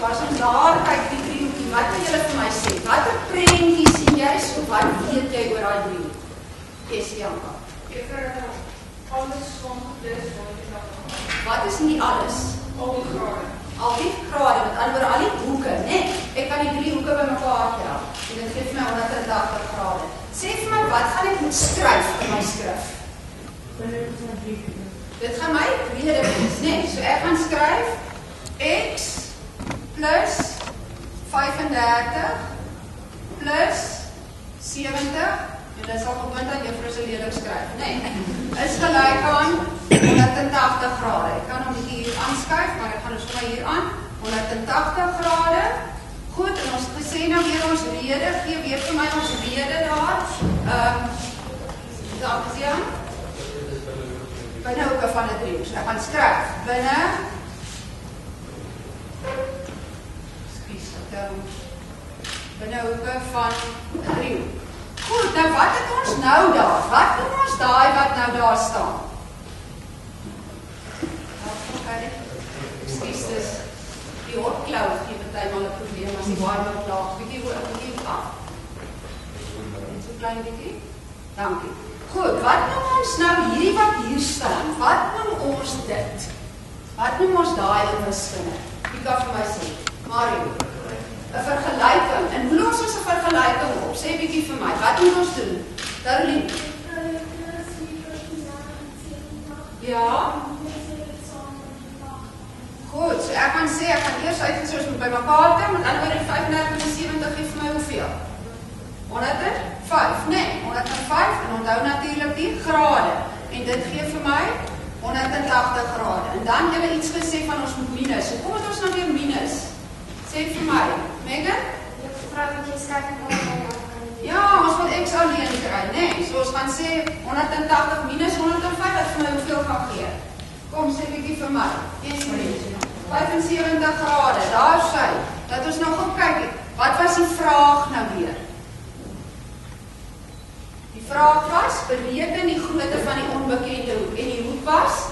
So as ons daar kyk die driehoekie, wat wil julle vir my sê? Watter prentjie sien jy, so wat weet jy oor daai driehoek? Janka. Alles van plus wat is nie alles? al die grade. Al die grade, met ander woorde, al die hoeke, nee, ek kan die 3 hoeke by mekaar tel, en dit geef my 180 grade. Sê vir my, wat gaan ek moet skryf in my skrif? Dit gaan my brede wees, nee, so ek gaan skryf x plus 35 plus 70, en dit sal gewoond dat juffrou se leerling skryf, nee, is gelyk aan 180 grade. Ek kan hom hier aanskuif, maar ek gaan ons sommer hier aan, 180 grade. Goed, en ons gesê nou weer ons rede, gee weer vir my ons rede daar. Dankie Jan. Binne hoeke van 'n driehoek. So ek gaan skryf binne. Binne hoeke van 'n driehoek. Goed, nou wat het ons nou daar? Wat doen ons daai wat nou daar staan? Ekskuus, dis die hotklou gee partymal 'n probleem as die warm laag bietjie hoor, bietjie af. Net so klein bietjie. Dankie. Goed, wat noem ons nou hierdie wat hier staan? Wat noem ons dit? Wat noem ons daai in wiskunde? Wie kan vir my sê? Mario. 'n Vergelyking. En hoe los ons 'n vergelyking op? Sê bietjie vir my. Wat moet ons doen? Caroline. Ja. Goed, so ek kan sê, ek gaan eers uitgesê ons moet by mekaar tel, met ander woorde 35 en 70 gee vir my hoeveel? 105, nee, 105 en onthou natuurlik die grade. En dit gee vir my 180 grade. En dan julle iets gesê van ons moet minus. So kom ons nou weer minus. Sê vir my, Megan? Ja, ons moet x alleen kry, nee. So ons gaan sê 180 minus 105, wat vir my hoeveel gaan gee? Kom, sê bietjie vir my. 75 grade, daar sy. Dat ons nou gaan kyk, wat was die vraag nou weer? Die vraag was, bereken die grootte van die onbekende hoek. En die hoek was